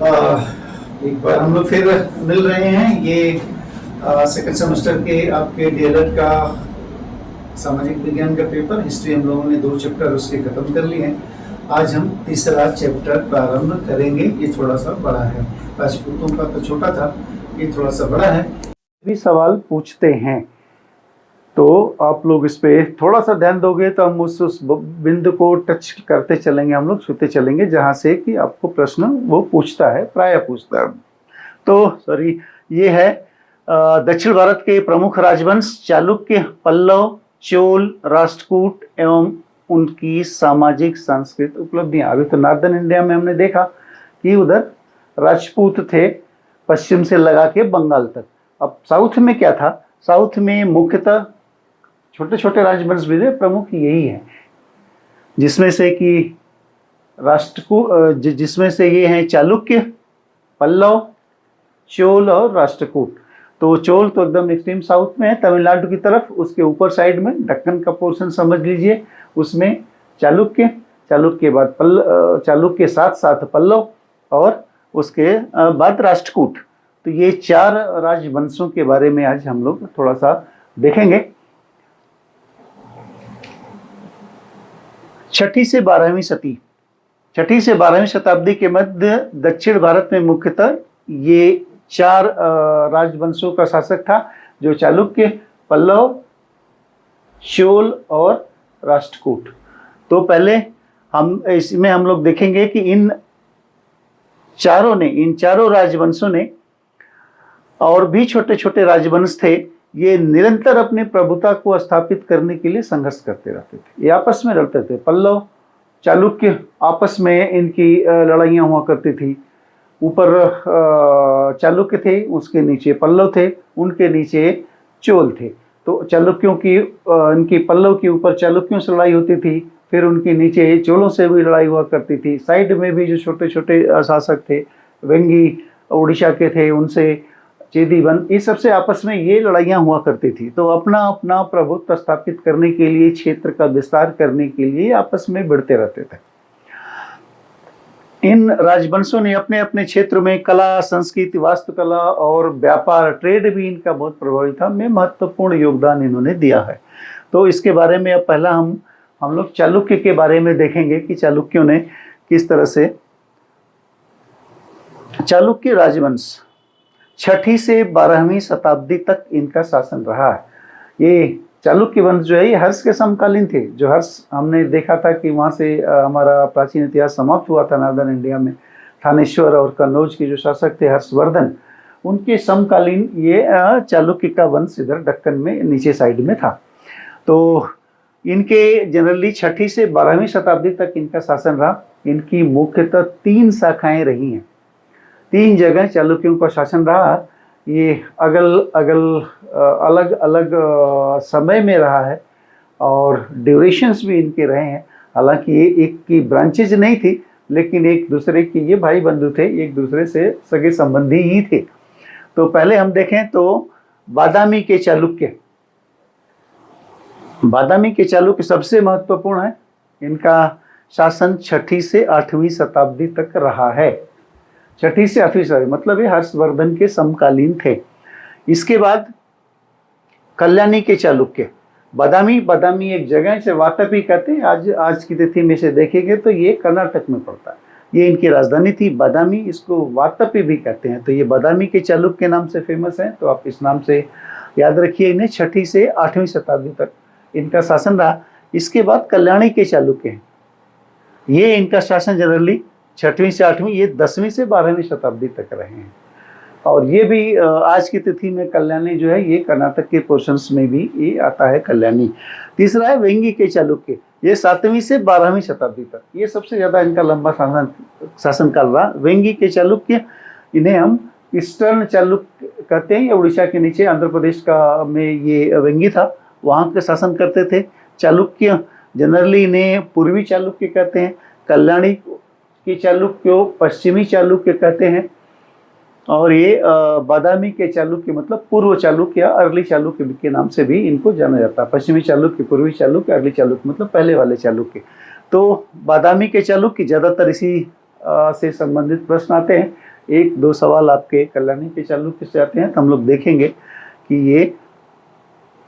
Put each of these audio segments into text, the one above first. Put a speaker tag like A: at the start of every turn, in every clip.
A: एक बार हम लोग फिर मिल रहे हैं। ये सेकंड सेमेस्टर के आपके डीएलएड का सामाजिक विज्ञान का पेपर हिस्ट्री हम लोगों ने 2 चैप्टर उसके खत्म कर लिए हैं। आज हम तीसरा चैप्टर प्रारंभ करेंगे। ये थोड़ा सा बड़ा है, राजपूतों का तो छोटा था, ये थोड़ा सा बड़ा है। भी सवाल पूछते हैं तो आप लोग इस पे थोड़ा सा ध्यान दोगे तो हम उस बिंदु को टच करते चलेंगे, हम लोग छूते चलेंगे जहां से कि आपको प्रश्न वो पूछता है, प्राय पूछता है। तो सॉरी, ये है दक्षिण भारत के प्रमुख राजवंश चालुक्य, पल्लव, चोल, राष्ट्रकूट एवं उनकी सामाजिक सांस्कृतिक उपलब्धियां। अभी तो नॉर्दर्न इंडिया में हमने देखा कि उधर राजपूत थे पश्चिम से लगा के बंगाल तक। अब साउथ में क्या था? साउथ में मुख्यतः छोटे छोटे राजवंश भी थे, प्रमुख यही है, जिसमें से कि जिसमें से ये हैं चालुक्य, पल्लव, चोल और राष्ट्रकूट। तो चोल तो एकदम एक्सट्रीम साउथ में है, तमिलनाडु की तरफ, उसके ऊपर साइड में दक्कन का पोर्शन समझ लीजिए, उसमें चालुक्य, चालुक्य के बाद चालुक्य के साथ साथ पल्लव और उसके बाद राष्ट्रकूट। तो ये 4 राजवंशों के बारे में आज हम लोग थोड़ा सा देखेंगे। 6ठी से 12वीं सदी, 6ठी से 12वीं शताब्दी के मध्य दक्षिण भारत में मुख्यतः ये 4 राजवंशों का शासक था, जो चालुक्य, पल्लव, चोल और राष्ट्रकूट। तो पहले हम इसमें हम लोग देखेंगे कि इन चारों राजवंशों ने, और भी छोटे छोटे राजवंश थे, ये निरंतर अपनी प्रभुता को स्थापित करने के लिए संघर्ष करते रहते थे, ये आपस में लड़ते थे। पल्लव, चालुक्य आपस में इनकी लड़ाइयाँ हुआ करती थी। ऊपर चालुक्य थे, उसके नीचे पल्लव थे, उनके नीचे चोल थे। तो चालुक्यों की इनकी पल्लव के ऊपर चालुक्यों से लड़ाई होती थी, फिर उनके नीचे चोलों से भी लड़ाई हुआ करती थी। साइड में भी जो छोटे छोटे शासक थे, वेंगी उड़ीसा के थे, उनसे चेदीवन, ये सबसे आपस में ये लड़ाइयाँ हुआ करती थी। तो अपना अपना प्रभुत्व स्थापित करने के लिए, क्षेत्र का विस्तार करने के लिए आपस में भिड़ते रहते थे। इन राजवंशों ने अपने अपने क्षेत्र में कला, संस्कृति, वास्तुकला और व्यापार, ट्रेड भी इनका बहुत प्रभावित था, में महत्वपूर्ण योगदान इन्होंने दिया है। तो इसके बारे में अब पहला हम लोग चालुक्य के बारे में देखेंगे कि चालुक्यों ने किस तरह से, चालुक्य राजवंश 6ठी से 12वीं शताब्दी तक इनका शासन रहा है। ये चालुक्य वंश जो है, ये हर्ष के समकालीन थे। जो हर्ष हमने देखा था कि वहाँ से हमारा प्राचीन इतिहास समाप्त हुआ था नॉर्दर्न इंडिया में, थानेश्वर और कन्नौज के जो शासक थे हर्षवर्धन, उनके समकालीन ये चालुक्य का वंश इधर दक्कन में नीचे साइड में था। तो इनके जनरली 6ठी से 12वीं शताब्दी तक इनका शासन रहा। इनकी मुख्यतः 3 शाखाएं रही हैं, 3 जगह चालुक्यों का शासन रहा। ये अलग अलग समय में रहा है और ड्यूरेशंस भी इनके रहे हैं। हालांकि ये एक की ब्रांचेज नहीं थी, लेकिन एक दूसरे की ये भाई बंधु थे, एक दूसरे से सगे संबंधी ही थे। तो पहले हम देखें तो बादामी के चालुक्य, बादामी के चालुक्य सबसे महत्वपूर्ण है। इनका शासन 6ठी से 8वीं शताब्दी तक रहा है। 6ठी से 8वीं शताब्दी मतलब ये हर्षवर्धन के समकालीन थे। इसके बाद कल्याणी के चालुक्य, बादामी एक जगह से वातापी कहते हैं, आज की तिथि में से देखेंगे तो ये कर्नाटक में पड़ता है। ये इनकी राजधानी थी बादामी, इसको वातापी भी कहते हैं। तो ये बादामी के चालुक्य के नाम से फेमस है, तो आप इस नाम से याद रखिए इन्हें। 6ठी से 8वीं शताब्दी तक इनका शासन रहा। इसके बाद कल्याणी के चालुक्य हैं, ये इनका शासन जनरली 6वीं से 8वीं, ये 10वीं से 12वीं शताब्दी तक रहे हैं। और ये भी आज की तिथि में कल्याणी जो है, ये कर्नाटक के पोर्शंस में भी ये आता है कल्याणी। तीसरा है वेंगी के चालुक्य, ये 7वीं से 12वीं शताब्दी तक, ये सबसे ज़्यादा इनका लंबा शासनकाल रहा। वेंगी के चालुक्य, इन्हें हम ईस्टर्न चालुक्य कहते हैं। ये उड़ीसा के नीचे आंध्र प्रदेश का में ये वेंगी था, वहाँ के शासन करते थे। चालुक्य जनरली इन्हें पूर्वी चालुक्य कहते हैं। कल्याणी के चालुक्य पश्चिमी चालुक्य कहते हैं। और ये बादामी के चालुक्य मतलब पूर्व चालुक्य या अर्ली चालुक्य के नाम से भी इनको जाना जाता है। पश्चिमी चालुक्य, पूर्वी चालुक्य, अर्ली चालुक्य मतलब पहले वाले चालुक्य। तो बादामी के चालुक्य ज़्यादातर इसी से संबंधित प्रश्न आते हैं। एक दो सवाल आपके कल्याणी के चालुक्य से आते हैं, तो हम लोग देखेंगे कि ये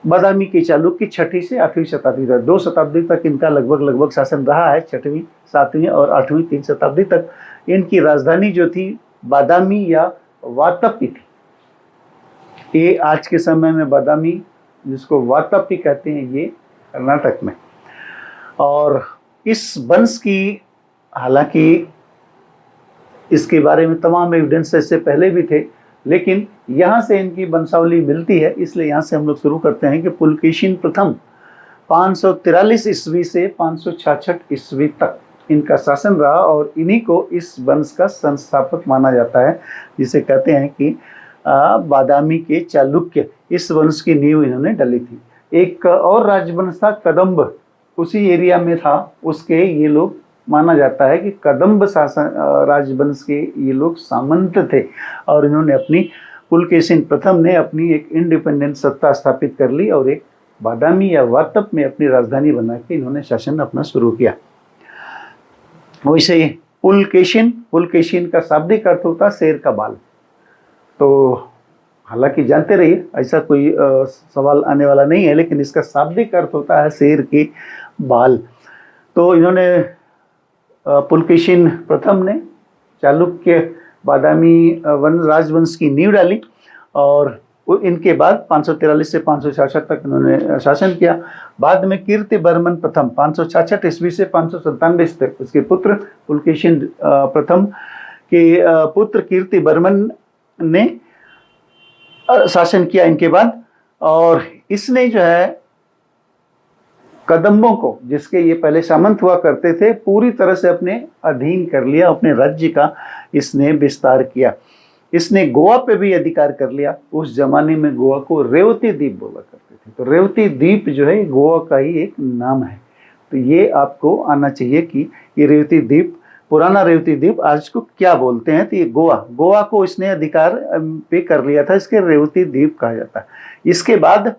A: बादामी के चालुक्य 6वीं से 8वीं शताब्दी तक, 2 शताब्दी तक इनका लगभग शासन रहा है। 6वीं 7वीं और 8वीं 3 शताब्दी तक इनकी राजधानी जो थी बादामी या वातपी थी। ये आज के समय में बादामी, जिसको वातपी कहते हैं, ये कर्नाटक में। और इस वंश की, हालांकि इसके बारे में तमाम एविडेंस इससे पहले भी थे, लेकिन यहाँ से इनकी वंशावली मिलती है, इसलिए यहाँ से हम लोग शुरू करते हैं कि पुलकेशिन प्रथम 543 ईस्वी से 566 ईस्वी तक इनका शासन रहा और इन्हीं को इस वंश का संस्थापक माना जाता है, जिसे कहते हैं कि बादामी के चालुक्य। इस वंश की नींव इन्होंने डाली थी। एक और राजवंश था कदम्ब, उसी एरिया में था, उसके ये लोग माना जाता है कि कदम्ब शासन राजवंश के ये लोग सामंत थे और इन्होंने अपनी, पुलकेशिन प्रथम ने अपनी एक इंडिपेंडेंट सत्ता स्थापित कर ली और एक बादामी या वातप में अपनी राजधानी बना के इन्होंने शासन अपना शुरू किया। वैसे ही पुलकेशिन का शाब्दिक अर्थ होता शेर का बाल। तो हालांकि जानते रहिए, ऐसा कोई सवाल आने वाला नहीं है, लेकिन इसका शाब्दिक अर्थ होता है शेर के बाल। तो इन्होंने पुलकेशिन प्रथम ने चालुक्य बादामी राजवंश की नींव डाली और इनके बाद 543 से 566 तक इन्होंने शासन किया। बाद में कीर्ति बर्मन प्रथम 566 ईस्वी से 597 तक, इसके पुत्र पुलकेशिन प्रथम के पुत्र कीर्ति बर्मन ने शासन किया इनके बाद। और इसने जो है कदम्बों को, जिसके ये पहले सामंत हुआ करते थे, पूरी तरह से अपने अधीन कर लिया, अपने राज्य का इसने विस्तार किया। इसने गोवा पे भी अधिकार कर लिया। उस जमाने में गोवा को रेवती द्वीप बोला करते थे, तो रेवती द्वीप जो है गोवा का ही एक नाम है। तो ये आपको आना चाहिए कि ये रेवती द्वीप, पुराना रेवती द्वीप आज को क्या बोलते हैं, तो ये गोवा को इसने अधिकार पे कर लिया था, इसके रेवती द्वीप कहा जाता है। इसके बाद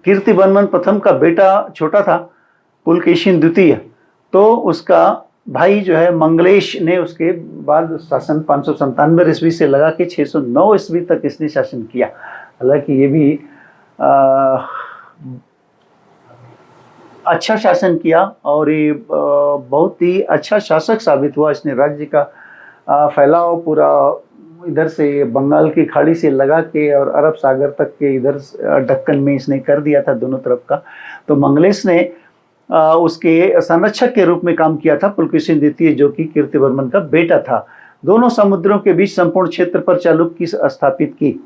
A: कीर्ति बर्मन प्रथम का बेटा छोटा था पुलकेशिन द्वितीय, तो उसका भाई जो है मंगलेश ने उसके बाद शासन 597 ईस्वी से लगा के 609 ईस्वी तक इसने शासन किया। हालांकि ये भी अच्छा शासन किया और ये बहुत ही अच्छा शासक साबित हुआ। इसने राज्य का फैलाव पूरा इधर से बंगाल की खाड़ी से लगा के और अरब सागर तक के इधर दक्कन में इसने कर दिया था, दोनों तरफ का। तो मंगलेश ने उसके संरक्षक के रूप में काम किया था पुलकेशिन द्वितीय, जो कि कीर्ति बर्मन का बेटा था। दोनों समुद्रों के बीच संपूर्ण क्षेत्र पर चालुक्य स्थापित की।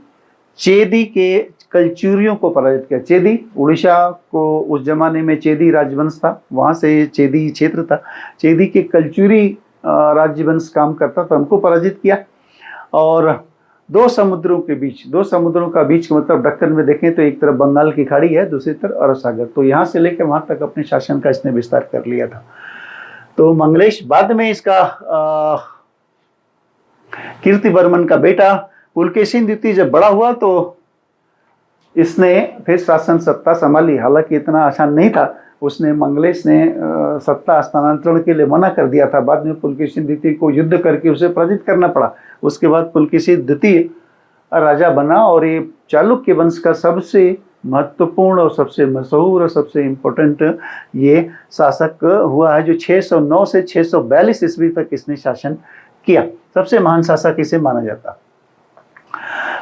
A: चेदी के कलचुरियों को पराजित किया। चेदी, उड़ीसा को उस जमाने में चेदी राजवंश था, वहां से चेदी क्षेत्र था। चेदी के कलचुरी राजवंश काम करता था, हमको पराजित किया। और दो समुद्रों का बीच का मतलब दक्कन में देखें तो एक तरफ बंगाल की खाड़ी है, दूसरी तरफ अरब सागर, तो यहाँ से लेकर वहां तक अपने शासन का इसने विस्तार कर लिया था। तो मंगलेश बाद में इसका कीर्ति बर्मन का बेटा पुलकेशिन द्वितीय जब बड़ा हुआ तो इसने फिर शासन सत्ता संभाली। हालांकि इतना आसान नहीं था, उसने मंगलेश ने सत्ता हस्तांतरण के लिए मना कर दिया था। बाद में पुलकेशिन द्वितीय को युद्ध करके उसे पराजित करना पड़ा। उसके बाद पुलकेशिन द्वितीय राजा बना और ये चालुक्य वंश का सबसे महत्वपूर्ण और सबसे मशहूर और सबसे इम्पोर्टेंट ये शासक हुआ है, जो 609 से 642 ईस्वी तक इसने शासन किया। सबसे महान शासक इसे माना जाता।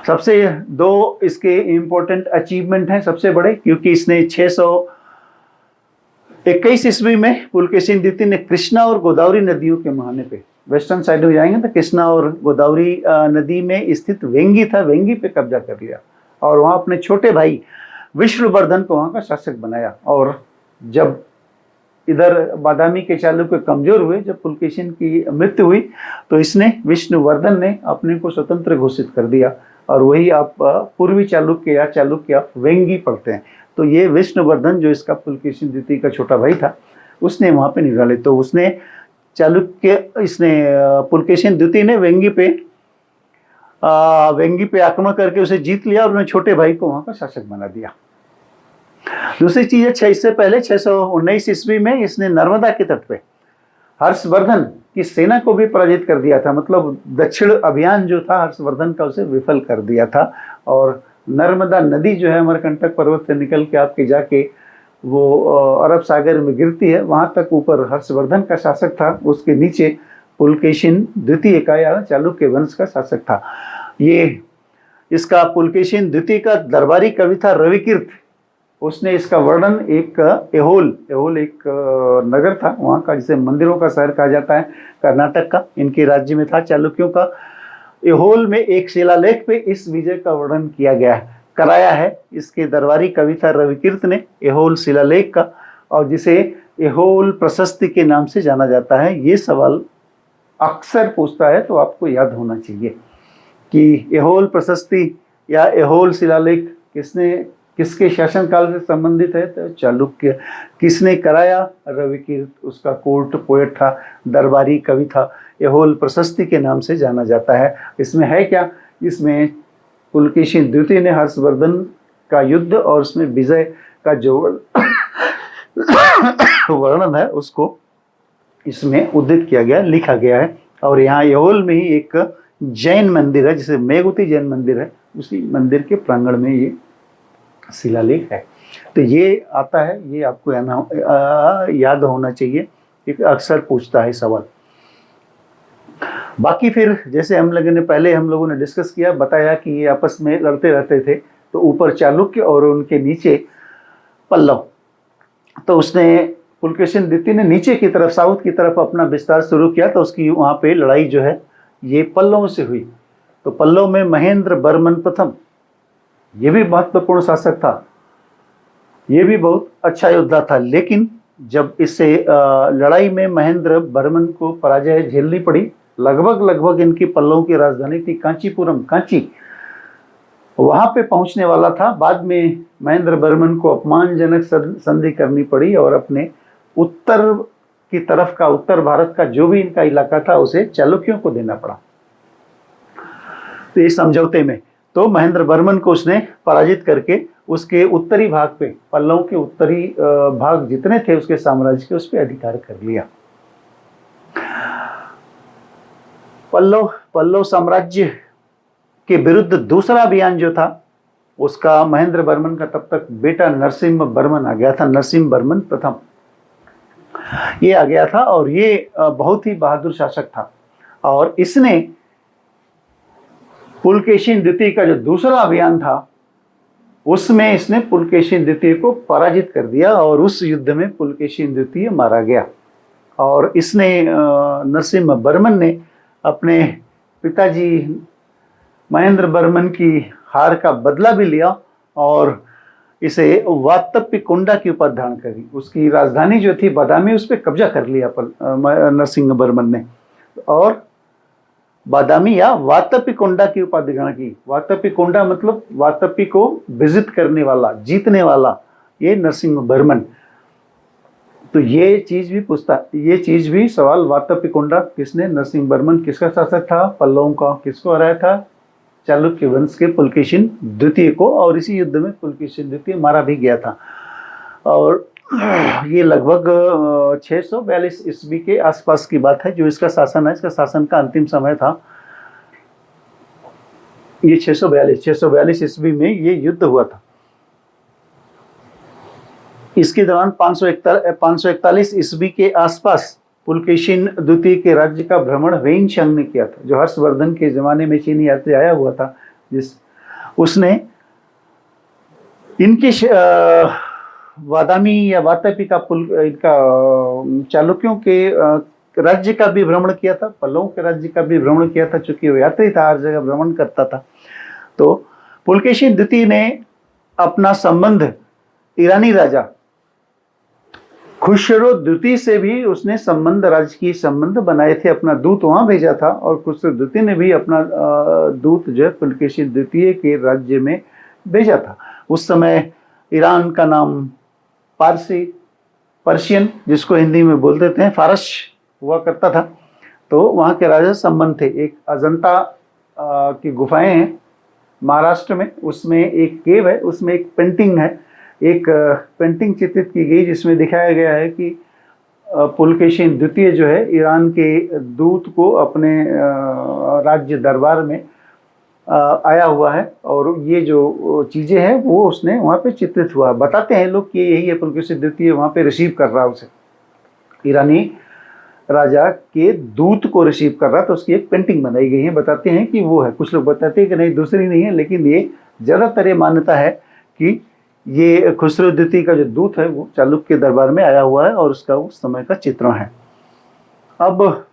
A: सबसे दो इसके इम्पोर्टेंट अचीवमेंट हैं सबसे बड़े, क्योंकि इसने 621 ईस्वी में पुलकेशिन द्वितीय ने कृष्णा और गोदावरी नदियों के मुहाने पे, वेस्टर्न साइड में जाएंगे तो कृष्णा और गोदावरी नदी में स्थित वेंगी था, वेंगी पे कब्जा कर लिया और वहाँ अपने छोटे भाई विष्णुवर्धन को वहाँ का शासक बनाया। और जब इधर बादामी के चालुक्य कमजोर हुए, जब पुलकेशिन की मृत्यु हुई, तो इसने विष्णुवर्धन ने अपने को स्वतंत्र घोषित कर दिया। और वही आप पूर्वी चालुक्य या चालुक्य आप वेंगी पढ़ते हैं। तो ये विष्णुवर्धन जो इसका पुलकेशिन द्वितीय का छोटा भाई था, उसने वहाँ पे निकाले। तो उसने पुलकेशिन द्वितीय ने वेंगी पे आक्रमण करके उसे जीत लिया और उन्हें छोटे भाई को वहाँ का शासक बना दिया। दूसरी चीज है, इससे पहले 619 ईस्वी में इसने नर्मदा के तट पे हर्षवर्धन की सेना को भी पराजित कर दिया था। मतलब दक्षिण अभियान जो था हर्षवर्धन का, उसे विफल कर दिया था। और नर्मदा नदी जो है अमरकंटक पर्वत से निकल के आपके जाके वो अरब सागर में गिरती है, वहां तक ऊपर हर्षवर्धन का शासक था, उसके नीचे पुलकेशिन द्वितीय का या चालुक्य वंश का शासक था। ये इसका पुलकेशिन द्वितीय का दरबारी कवि था रविकीर्त। उसने इसका वर्णन एक एहोल एक नगर था वहाँ का, जिसे मंदिरों का शहर कहा जाता है, कर्नाटक का, इनके राज्य में था चालुक्यों का। एहोल में एक शिलालेख पे इस विजय का वर्णन कराया है इसके दरबारी कवि था रविकीर्त ने, एहोल शिलालेख का, और जिसे एहोल प्रशस्ति के नाम से जाना जाता है। ये सवाल अक्सर पूछता है, तो आपको याद होना चाहिए कि एहोल प्रशस्ति या एहोल शिलालेख किसके शासनकाल से संबंधित है, तो चालुक्य। किसने कराया, रविकीर्त, उसका कोर्ट पोएट था, दरबारी कवि था, एहोल प्रशस्ति के नाम से जाना जाता है। इसमें है क्या, इसमें पुलकेशिन द्वितीय ने हर्षवर्धन का युद्ध और उसमें विजय का जो वर्णन है उसको इसमें उद्धृत किया गया, लिखा गया है। और यहाँ एहोल में ही एक जैन मंदिर है, जिसे मेघुती जैन मंदिर है, उसी मंदिर के प्रांगण में ये शिलालेख है। तो ये आता है, ये आपको याद होना चाहिए, एक अक्सर पूछता है सवाल। बाकी फिर जैसे हम लोगों ने डिस्कस किया, बताया कि ये आपस में लड़ते रहते थे, तो ऊपर चालुक्य और उनके नीचे पल्लव। तो उसने पुलकेशिन द्वितीय ने नीचे की तरफ, साउथ की तरफ अपना विस्तार शुरू किया, तो उसकी वहाँ पे लड़ाई जो है ये पल्लवों से हुई। तो पल्लव में महेंद्र बर्मन प्रथम, ये भी महत्वपूर्ण शासक था, ये भी बहुत अच्छा योद्धा था। लेकिन जब इससे लड़ाई में महेंद्र बर्मन को पराजय झेलनी पड़ी, लगभग इनकी पल्लवों की राजधानी थी कांची, वहां पे पहुंचने वाला था। बाद में महेंद्र बर्मन को अपमानजनक संधि करनी पड़ी और अपने उत्तर की तरफ का, उत्तर भारत का जो भी इनका इलाका था, उसे चालुक्यों को देना पड़ा। तो इस समझौते में तो महेंद्र बर्मन को उसने पराजित करके उसके उत्तरी भाग पे, पल्लव के उत्तरी भाग जितने थे उसके साम्राज्य के, उस पर अधिकार कर लिया। पल्लव साम्राज्य के विरुद्ध दूसरा अभियान जो था, उसका महेंद्र बर्मन का तब तक बेटा नरसिम्हा बर्मन आ गया था, नरसिम्हा बर्मन प्रथम ये आ गया था। और ये बहुत ही बहादुर शासक था, और इसने पुलकेशिन द्वितीय का जो दूसरा अभियान था, उसमें इसने पुलकेशिन द्वितीय को पराजित कर दिया, और उस युद्ध में पुलकेशिन द्वितीय मारा गया। और इसने नरसिम्हा बर्मन ने अपने पिताजी महेंद्र बर्मन की हार का बदला भी लिया, और इसे वातपिकोंडा की उपाधि धारण करी। उसकी राजधानी जो थी बादामी, उस पर कब्जा कर लिया नरसिंह बर्मन ने, और बादामी या वातपिकोंडा की उपाधि ग्रहण की। वातपिकोंडा मतलब वातपी को विजित करने वाला, जीतने वाला, ये नरसिंह बर्मन। तो ये चीज भी पूछता, ये चीज भी सवाल, वातपिकोंडा किसने, नरसिंह बर्मन किसका शासक था, पल्लवों का, किसको हराया था, चालुक्य वंश के पुलकेशिन द्वितीय को। और इसी युद्ध में पुलकेशिन द्वितीय मारा भी गया था। और ये लगभग 642 ईस्वी के आसपास की बात है जो इसका शासन है। इसका शासन का अंतिम समय था ये 642 ईस्वी में ये युद्ध हुआ था। इसके दौरान 541 ईस्वी के आसपास पुलकेशिन द्वितीय के राज्य का भ्रमण वेइनशंग ने किया था, जो हर्षवर्धन के जमाने में चीनी यात्री आया हुआ था, उसने इनके वादामी या वातापी का इनका चालुक्यों के राज्य का भी भ्रमण किया था, पल्लवों के राज्य का भी भ्रमण किया था, चूंकि वो यात्री था, हर जगह भ्रमण करता था। तो पुलकेशिन द्वितीय ने अपना संबंध ईरानी राजा खुसरो द्वितीय से भी उसने राजकीय संबंध बनाए थे, अपना दूत वहां भेजा था। और खुसरो द्वितीय ने भी अपना दूत जो है पुलकेशिन द्वितीय के राज्य में भेजा था। उस समय ईरान का नाम पर्शियन, जिसको हिंदी में बोल देते हैं फारस, हुआ करता था। तो वहाँ के राजा संबंध थे। एक अजंता की गुफाएं हैं महाराष्ट्र में, उसमें एक केव है, उसमें एक पेंटिंग है, एक पेंटिंग चित्रित की गई जिसमें दिखाया गया है कि पुलकेशिन द्वितीय जो है ईरान के दूत को अपने राज्य दरबार में आया हुआ है, और ये जो चीज़ें हैं वो उसने वहाँ पे चित्रित हुआ। बताते हैं लोग कि यही है पुलकेशिन द्वितीय वहाँ पे रिसीव कर रहा उसे, ईरानी राजा के दूत को रिसीव कर रहा, तो उसकी एक पेंटिंग बनाई गई है। बताते हैं कि वो है, कुछ लोग बताते हैं कि नहीं दूसरी नहीं है, लेकिन ये ज़्यादातर ये मान्यता है कि ये खुसरो द्वितीय का जो दूत है वो चालुक्य के दरबार में आया हुआ है और उसका उस समय का चित्रण है। अब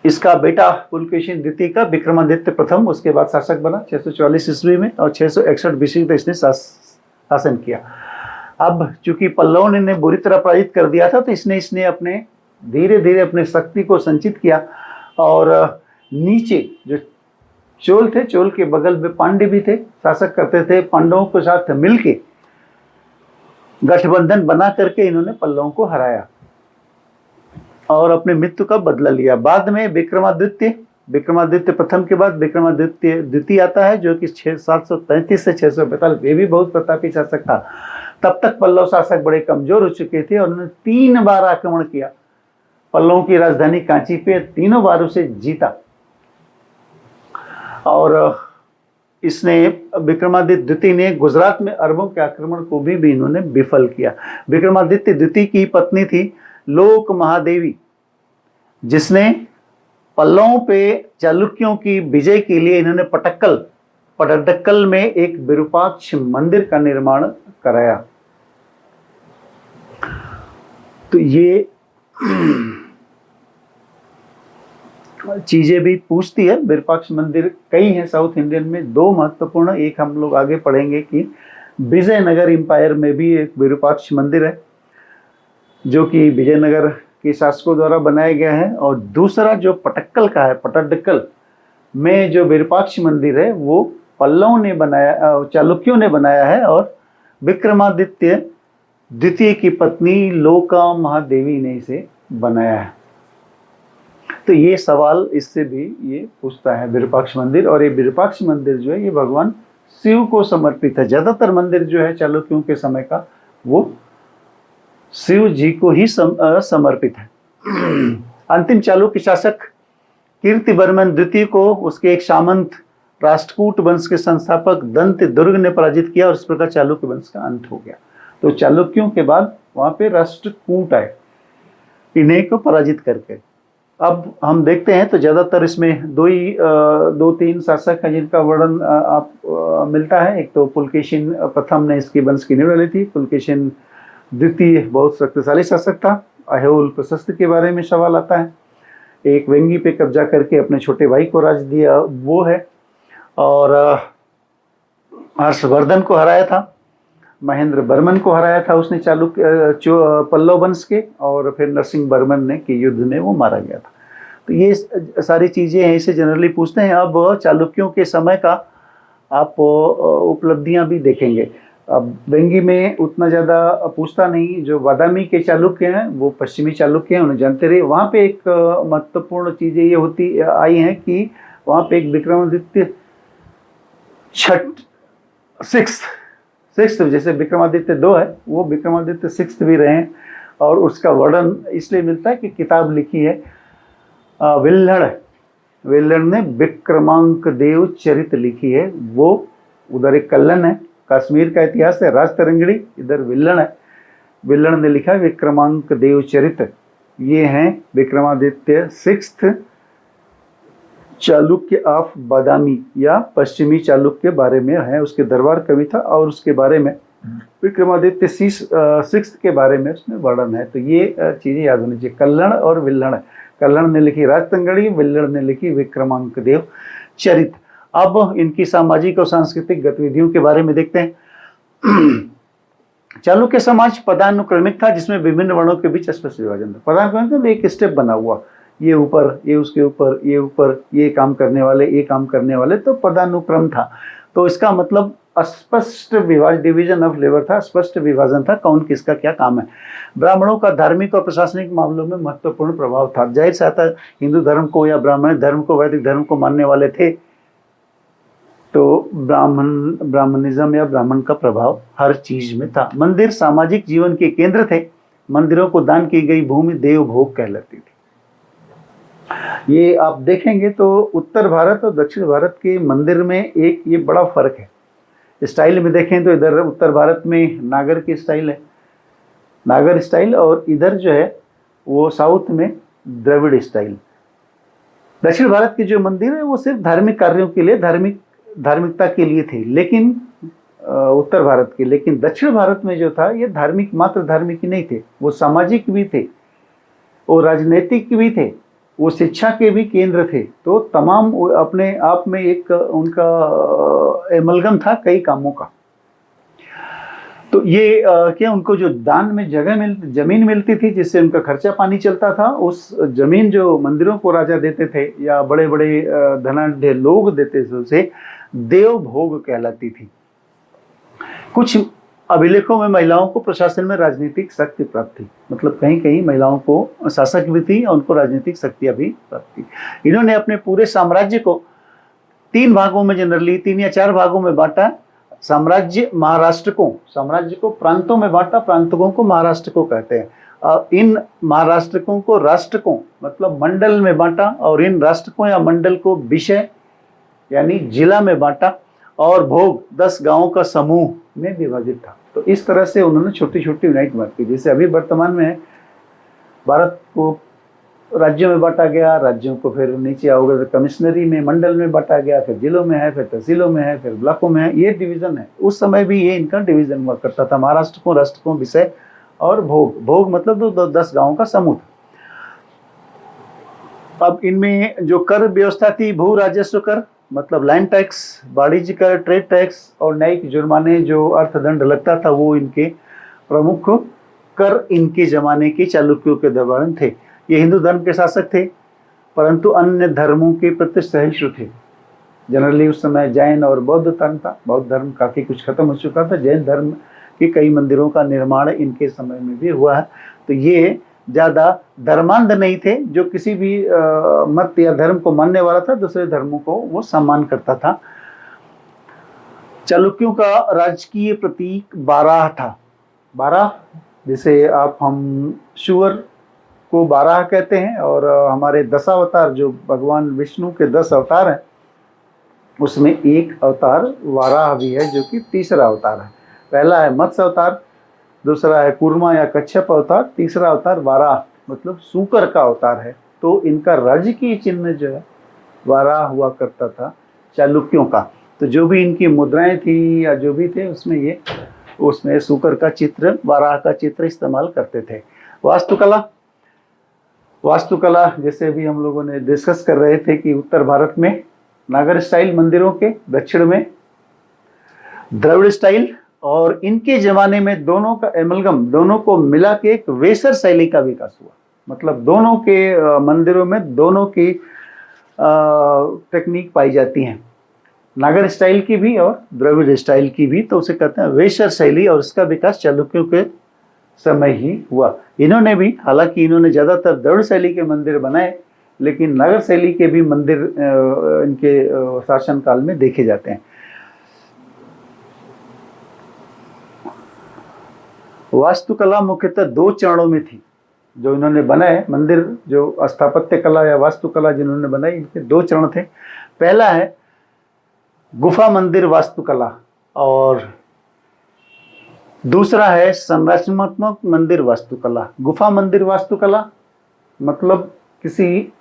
A: इसका बेटा पुलकेशिन द्वितीय का विक्रमादित्य प्रथम उसके बाद शासक बना 644 ईस्वी में, और 661 बीसी तक इसने शासन किया। अब चूंकि पल्लवों ने इन्हें बुरी तरह पराजित कर दिया था, तो इसने अपने धीरे धीरे अपने शक्ति को संचित किया, और नीचे जो चोल थे, चोल के बगल में पांड्य भी थे, शासक करते थे। पांडवों के साथ मिलके गठबंधन बना करके इन्होंने पल्लवों को हराया और अपने मृत्यु का बदला लिया। बाद में विक्रमादित्य प्रथम के बाद विक्रमादित्य द्वितीय आता है, जो कि 733 से 645, ये भी बहुत प्रतापी शासक था। तब तक पल्लव शासक बड़े कमजोर हो चुके थे और उन्होंने 3 बार आक्रमण किया पल्लवों की राजधानी कांची पे, तीनों बार उसे जीता। और इसने विक्रमादित्य द्वितीय ने गुजरात में अरबों के आक्रमण को भी इन्होंने विफल किया। विक्रमादित्य द्वितीय की पत्नी थी लोक महादेवी, जिसने पल्लवों पे चालुक्यों की विजय के लिए इन्होंने पटडक्कल में एक विरूपाक्ष मंदिर का निर्माण कराया। तो ये चीजें भी पूछती है। विरूपाक्ष मंदिर कई हैं साउथ इंडियन में, 2 महत्वपूर्ण, एक हम लोग आगे पढ़ेंगे कि विजयनगर एम्पायर में भी एक विरूपाक्ष मंदिर है जो कि विजयनगर के शासकों द्वारा बनाया गया है, और दूसरा जो पटक्कल का है, पटडक्कल में जो विरूपाक्ष मंदिर है वो पल्लवों ने बनाया, चालुक्यों ने बनाया है, और विक्रमादित्य द्वितीय की पत्नी लोका महादेवी ने इसे बनाया है। तो ये सवाल इससे भी ये पूछता है विरूपाक्ष मंदिर, और ये विरूपाक्ष मंदिर जो है ये भगवान शिव को समर्पित है। ज्यादातर मंदिर जो है चालुक्यों के समय का वो शिव जी को ही समर्पित है। अंतिम चालुक्य शासक कीर्तिवर्मन द्वितीय को उसके एक सामंत राष्ट्रकूट वंश के संस्थापक दंत दुर्ग ने पराजित किया, और इस प्रकार चालुक्य वंश का अंत हो गया। तो चालुक्यों के बाद वहां पे राष्ट्रकूट आए इन्हें को पराजित करके। अब हम देखते हैं तो ज्यादातर इसमें 2-3 शासक हैं जिनका वर्णन आप मिलता है। एक तो पुलकेशिन प्रथम ने इसके वंश की नींव डाली थी। पुलकेशिन द्वितीय बहुत शक्तिशाली शासक था। अहेउल प्रशस्त के बारे में सवाल आता है। एक वेंगी पे कब्जा करके अपने छोटे भाई को राज दिया वो है, और हर्षवर्धन को हराया था, महेंद्र बर्मन को हराया था उसने पल्लव वंश के, और फिर नरसिंह बर्मन ने के युद्ध में वो मारा गया था। तो ये सारी चीजें हैं, इसे जनरली पूछते हैं। अब चालुक्यों के समय का आप उपलब्धियां भी देखेंगे। अब वेंगी में उतना ज्यादा पूछता नहीं, जो बादामी के चालुक्य हैं वो पश्चिमी चालुक्य हैं, उन्हें जानते रहे। वहाँ पे एक महत्वपूर्ण चीजें ये होती आई हैं कि वहाँ पे एक विक्रमादित्य सिक्स्थ, जैसे विक्रमादित्य 2 है वो विक्रमादित्य 6 भी रहे हैं, और उसका वर्णन इसलिए मिलता है कि किताब लिखी है विल्हड़ ने विक्रमांक देव चरित लिखी है। वो उधर एक कल्लन है, कश्मीर का इतिहास है, राजतरंगिणी, इधर विल्हड़ है। विल्हड़ ने लिखा है विक्रमांक देव चरित। ये हैं विक्रमादित्य 6 चालुक्य ऑफ बादामी या पश्चिमी चालुक्य के बारे में है। उसके दरबार कवि था, और उसके बारे में विक्रमादित्य 6 के बारे में उसमें वर्णन है। तो ये चीजें याद होनी चाहिए। कल्हड़ और विल्हड़, कल्हड़ ने लिखी राजतंगड़ी, विल्हड़ ने लिखी विक्रमांक देव चरित। अब इनकी सामाजिक और सांस्कृतिक गतिविधियों के बारे में देखते हैं। चालुक्य समाज पदानुक्रमिक था, जिसमें विभिन्न वर्णों के बीच स्पष्ट विभाजन था। पदानुक्रमिक एक स्टेप बना हुआ, ये ऊपर, ये उसके ऊपर, ये ऊपर, ये काम करने वाले, ये काम करने वाले, तो पदानुक्रम था। तो इसका मतलब स्पष्ट डिवीजन ऑफ लेबर था, स्पष्ट विभाजन था कौन किसका क्या काम है। ब्राह्मणों का धार्मिक और प्रशासनिक मामलों में महत्वपूर्ण प्रभाव था। जाहिर सा था, हिंदू धर्म को या ब्राह्मण धर्म को, वैदिक धर्म को मानने वाले थे, तो ब्राह्मणिज्म या ब्राह्मण का प्रभाव हर चीज में था। मंदिर सामाजिक जीवन के केंद्र थे। मंदिरों को दान की गई भूमि देवभोग कहलाती थी। ये आप देखेंगे तो उत्तर भारत और दक्षिण भारत के मंदिर में एक ये बड़ा फर्क है। स्टाइल में देखें तो इधर उत्तर भारत में नागर की स्टाइल है, नागर स्टाइल, और इधर जो है वो साउथ में द्रविड़ स्टाइल। दक्षिण भारत के जो मंदिर है वो सिर्फ धार्मिक कार्यों के लिए, धार्मिकता के लिए थे, लेकिन उत्तर भारत के, लेकिन दक्षिण भारत में जो था ये धार्मिक, मात्र धार्मिक ही नहीं थे, वो सामाजिक भी थे, वो राजनीतिक भी थे, वो शिक्षा के भी केंद्र थे। तो तमाम अपने आप में एक उनका एमलगम था कई कामों का। तो ये क्या उनको जो दान में जमीन मिलती थी जिससे उनका खर्चा पानी चलता था, उस जमीन जो मंदिरों को राजा देते थे या बड़े बड़े धनाढ्य लोग देते थे उसे देवभोग कहलाती थी। कुछ अभिलेखों में महिलाओं को प्रशासन में राजनीतिक शक्ति प्राप्त थी, मतलब कहीं कहीं महिलाओं को शासक भी थी और उनको राजनीतिक शक्तियां भी प्राप्त थी। इन्होंने अपने पूरे साम्राज्य को 3 भागों में, जनरली 3 या 4 भागों में बांटा। साम्राज्य को प्रांतों में बांटा, प्रांतकों को महाराष्ट्र को कहते हैं। इन महाराष्ट्रकों को राष्ट्रकों मतलब मंडल में बांटा, और इन राष्ट्रकों या मंडल को विषय यानी जिला में बांटा, और भोग 10 गांवों का समूह में विभाजित था। तो इस तरह से उन्होंने छोटी छोटी यूनिट बांट की। जैसे अभी वर्तमान में भारत को राज्यों में बांटा गया, राज्यों को फिर नीचे आओगे तो कमिश्नरी में, मंडल में बांटा गया, फिर जिलों में है, फिर तहसीलों में है, फिर ब्लॉकों में है। ये डिवीजन है। उस समय भी ये इनका डिवीजन हुआ करता था, महाराष्ट्र को, राष्ट्र को, विषय और भोग। भोग मतलब तो 10 गांवों का समूह। अब इनमें जो कर व्यवस्था थी, भू राजस्व कर मतलब लैंड टैक्स, वाणिज्य कर, ट्रेड टैक्स और न्यायिक जुर्माने जो अर्थदंड लगता था, वो इनके प्रमुख कर इनके जमाने के चालुक्यों के दरबार थे। ये हिंदू धर्म के शासक थे, परंतु अन्य धर्मों के प्रति सहिष्णु थे। जनरली उस समय जैन और बौद्ध धर्म था। बौद्ध धर्म काफ़ी कुछ खत्म हो चुका था। जैन धर्म के कई मंदिरों का निर्माण इनके समय में भी हुआ है। तो ये ज़्यादा धर्मांध नहीं थे, जो किसी भी मत या धर्म को मानने वाला था, दूसरे धर्मों को वो सम्मान करता था। चालुक्यों का राजकीय प्रतीक बाराह था। बाराह, जिसे हम शुअर को बाराह कहते हैं, और हमारे 10 अवतार जो भगवान विष्णु के 10 अवतार हैं, उसमें एक अवतार वाराह भी है, जो कि तीसरा अवतार है। पहला है मत्स्य अवतार, दूसरा है कूर्मा या कच्छप अवतार, तीसरा अवतार वाराह मतलब सूकर का अवतार है। तो इनका राजकीय चिन्ह जो है वाराह हुआ करता था चालुक्यों का। तो जो भी इनकी मुद्राएं थी या जो भी थे, उसमें सूकर का चित्र, वाराह का चित्र इस्तेमाल करते थे। वास्तुकला जैसे भी हम लोगों ने डिस्कस कर रहे थे कि उत्तर भारत में नागर स्टाइल मंदिरों के, दक्षिण में द्रविड़ स्टाइल, और इनके जमाने में दोनों का एमलगम, दोनों को मिला के एक वेसर शैली का विकास हुआ। मतलब दोनों के मंदिरों में दोनों की टेक्निक पाई जाती हैं, नागर स्टाइल की भी और द्रविड़ स्टाइल की भी। तो उसे कहते हैं वेसर शैली, और इसका विकास चालुक्यों के समय ही हुआ। इन्होंने भी, हालांकि इन्होंने ज़्यादातर द्रविड़ शैली के मंदिर बनाए, लेकिन नागर शैली के भी मंदिर इनके शासनकाल में देखे जाते हैं। वास्तुकला मुख्यतः 2 चरणों में थी जो इन्होंने बनाए मंदिर। जो स्थापत्य कला या वास्तुकला जिन्होंने बनाई, इनके 2 चरण थे। पहला है गुफा मंदिर वास्तुकला, और दूसरा है संरचनात्मक मंदिर वास्तुकला। गुफा मंदिर वास्तुकला मतलब किसी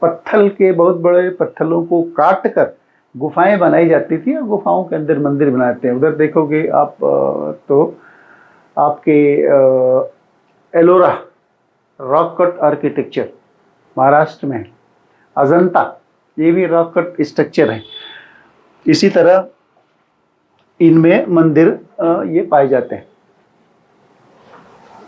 A: पत्थर के, बहुत बड़े पत्थरों को काट कर गुफाएं बनाई जाती थी, और गुफाओं के अंदर मंदिर बनाते हैं। उधर देखोगे आप तो आपके Ellora rock cut architecture Maharashtra में, अजंता, ये भी रॉक कट स्ट्रक्चर है। इसी तरह इनमें मंदिर ये पाए जाते हैं।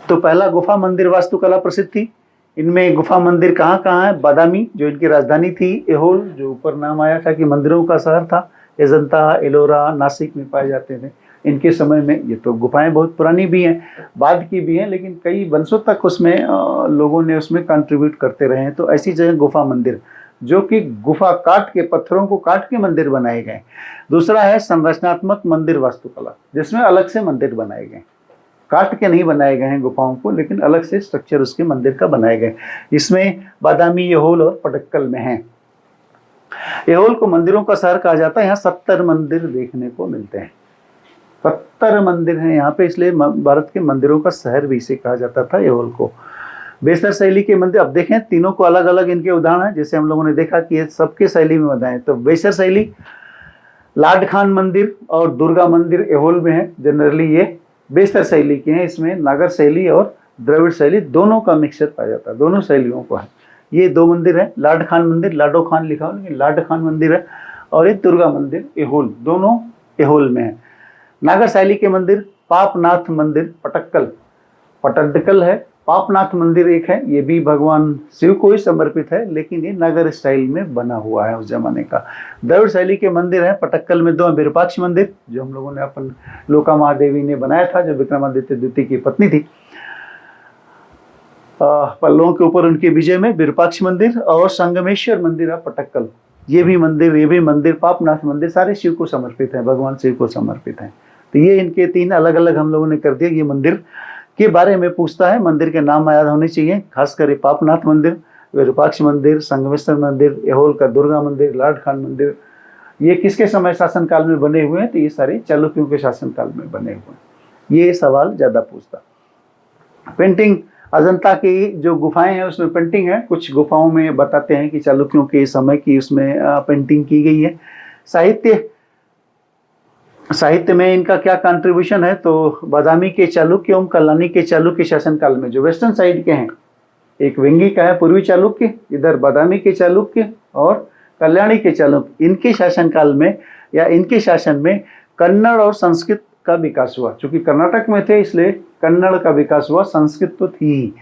A: तो पहला गुफा मंदिर वास्तुकला प्रसिद्ध थी। इनमें गुफा मंदिर कहाँ कहाँ है? बादामी, जो इनकी राजधानी थी, एहोल, जो ऊपर नाम आया था कि मंदिरों का शहर था, अजंता, एलोरा, नासिक में पाए जाते थे इनके समय में। ये तो गुफाएं बहुत पुरानी भी हैं, बाद की भी हैं, लेकिन कई वंशों तक उसमें लोगों ने उसमें कंट्रीब्यूट करते रहे हैं। तो ऐसी जगह गुफा मंदिर, जो कि गुफा काट के, पत्थरों को काट के मंदिर बनाए गए। दूसरा है संरचनात्मक मंदिर वास्तुकला, जिसमें अलग से मंदिर बनाए गए। काट के नहीं बनाए गए हैं गुफाओं को, लेकिन अलग से स्ट्रक्चर उसके मंदिर का बनाए गए। इसमें बादामी, यहोल और पटक्कल में है। यहोल को मंदिरों का शहर कहा जाता है। यहाँ 70 मंदिर देखने को मिलते हैं। 70 मंदिर हैं यहाँ पे, इसलिए भारत के मंदिरों का शहर भी इसे कहा जाता था यहोल को। बेसर शैली के मंदिर, अब देखें तीनों को अलग अलग इनके उदाहरण है। जैसे हम लोगों ने देखा कि ये सबके शैली में बनाए, तो बेसर शैली, लाड खान मंदिर और दुर्गा मंदिर यहोल में है। जनरली ये बेसर शैली के हैं। इसमें नागर शैली और द्रविड़ शैली दोनों का मिक्सचर पाया जाता है, दोनों शैलियों को है। ये 2 मंदिर है, लाड खान मंदिर, लाडो खान लिखा हो लेकिन लाड खान मंदिर है, और ये दुर्गा मंदिर यहोल, दोनों यहोल में है। नागर शैली के मंदिर, पापनाथ मंदिर पटक्कल है। पापनाथ मंदिर एक है, ये भी भगवान शिव को ही समर्पित है, लेकिन ये नगर स्टाइल में बना हुआ है उस जमाने का। द्रविड़ शैली के मंदिर है पटक्कल में 2 विरूपाक्ष मंदिर, जो हम लोगों ने अपन लोका महादेवी ने बनाया था, जो विक्रमादित्य द्वितीय की पत्नी थी। पल्लवों के ऊपर उनके विजय में विरूपाक्ष मंदिर, और संगमेश्वर मंदिर है पटक्कल। ये भी मंदिर पापनाथ मंदिर सारे शिव को समर्पित है, भगवान शिव को समर्पित है। तो ये इनके 3 अलग अलग हम लोगों ने कर दिया। ये मंदिर के बारे में पूछता है, मंदिर के नाम याद होने चाहिए, खासकर पापनाथ मंदिर, विरूपाक्ष मंदिर, संगमेश्वर मंदिर, यहोल का दुर्गा मंदिर, लाड खान मंदिर। ये किसके समय शासनकाल में बने हुए हैं? तो ये सारे चालुक्यों के शासनकाल में बने हुए हैं। ये सवाल ज्यादा पूछता। पेंटिंग, अजंता की जो गुफाएं हैं उसमें पेंटिंग है। कुछ गुफाओं में बताते हैं कि चालुक्यों के समय की उसमें पेंटिंग की गई है। साहित्य में इनका क्या कंट्रीब्यूशन है? तो बादामी के चालुक्य एवं कल्याणी के चालुक्य शासनकाल में, जो वेस्टर्न साइड के हैं, एक वेंगी का है पूर्वी चालुक्य, इधर बादामी के चालुक्य और कल्याणी के चालुक्य, इनके शासनकाल में या इनके शासन में कन्नड़ और संस्कृत का विकास हुआ। चूंकि कर्नाटक में थे इसलिए कन्नड़ का विकास हुआ, संस्कृत तो थी ही।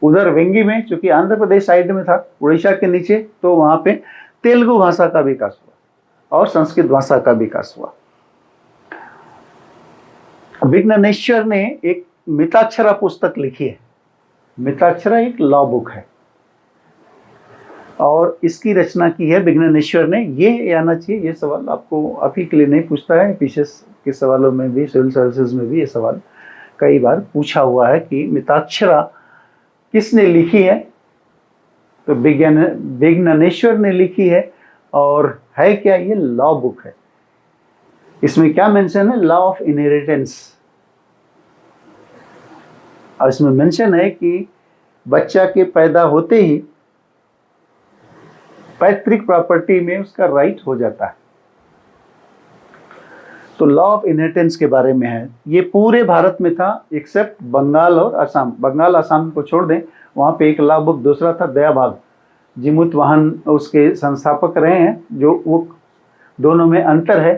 A: उधर वेंगी में, चूंकि आंध्र प्रदेश साइड में था, उड़ीसा के नीचे, तो वहां पे तेलुगु भाषा का विकास हुआ और संस्कृत भाषा का विकास हुआ। विघ्नेश्वर ने एक मिताक्षरा पुस्तक लिखी है। मिताक्षरा एक लॉ बुक है और इसकी रचना की है विघ्नेश्वर ने। ये आना चाहिए, ये सवाल आपको अभी के लिए नहीं पूछता है, पीछे के सवालों में भी, सिविल सर्विसेज में भी ये सवाल कई बार पूछा हुआ है कि मिताक्षरा किसने लिखी है? तो विघ्नेश्वर ने लिखी है। और है क्या? ये लॉ बुक है। इसमें क्या मेंशन है? Law of inheritance. और इसमें मेंशन है कि बच्चा के पैदा होते ही पैतृक प्रॉपर्टी में उसका राइट हो जाता है। तो लॉ ऑफ इनहेरिटेंस के बारे में है। ये पूरे भारत में था एक्सेप्ट बंगाल और असम। बंगाल असम को छोड़ दें, वहाँ पे एक लॉ बुक दूसरा था, दयाभाग। जिमुत वाहन उसके संस्थापक रहे हैं। जो वो दोनों में अंतर है,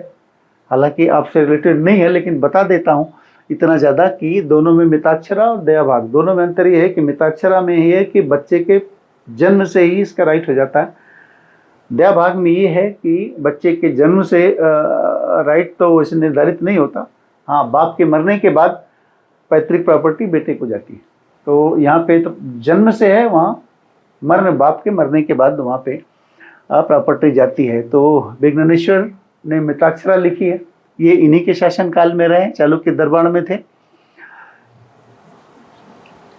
A: हालांकि आपसे रिलेटेड नहीं है, लेकिन बता देता हूँ इतना ज़्यादा कि दोनों में मिताक्षरा और दयाभाग, दोनों में अंतर ये है कि मिताक्षरा में ये है कि बच्चे के जन्म से ही इसका राइट हो जाता है। दयाभाग में ये है कि बच्चे के जन्म से राइट तो वैसे निर्धारित नहीं होता। हाँ, बाप के मरने के बाद पैतृक प्रॉपर्टी बेटे को जाती है। तो यहाँ पे तो जन्म से है, वहाँ बाप के मरने के बाद वहाँ पे प्रॉपर्टी जाती है। तो विघ्नेश्वर ने मिताक्षरा लिखी है। ये इन्हीं के शासन काल में रहे, चालुक्य दरबार में थे।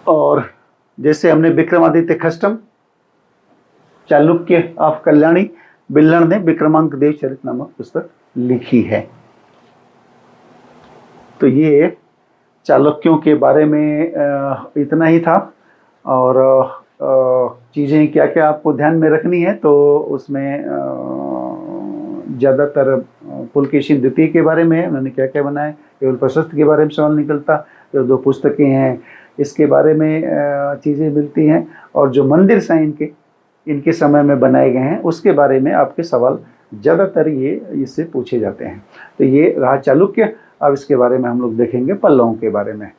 A: और जैसे हमने विक्रमादित्य खष्टम, चालुक्य ऑफ कल्याणी, बिल्हण ने विक्रमांक देव चरित नामक पुस्तक लिखी है। तो ये चालुक्यों के बारे में इतना ही था। और चीज़ें क्या क्या आपको ध्यान में रखनी है, तो उसमें ज़्यादातर पुलकेशिन द्वितीय के बारे में है, उन्होंने क्या क्या बनाया। केवल प्रशस्त के बारे में सवाल निकलता, जो 2 पुस्तकें हैं इसके बारे में चीज़ें मिलती हैं। और जो मंदिर हैं इनके समय में बनाए गए हैं, उसके बारे में आपके सवाल ज़्यादातर ये इससे पूछे जाते हैं। तो ये रहा चालुक्य। अब इसके बारे में हम लोग देखेंगे पल्लवों के बारे में।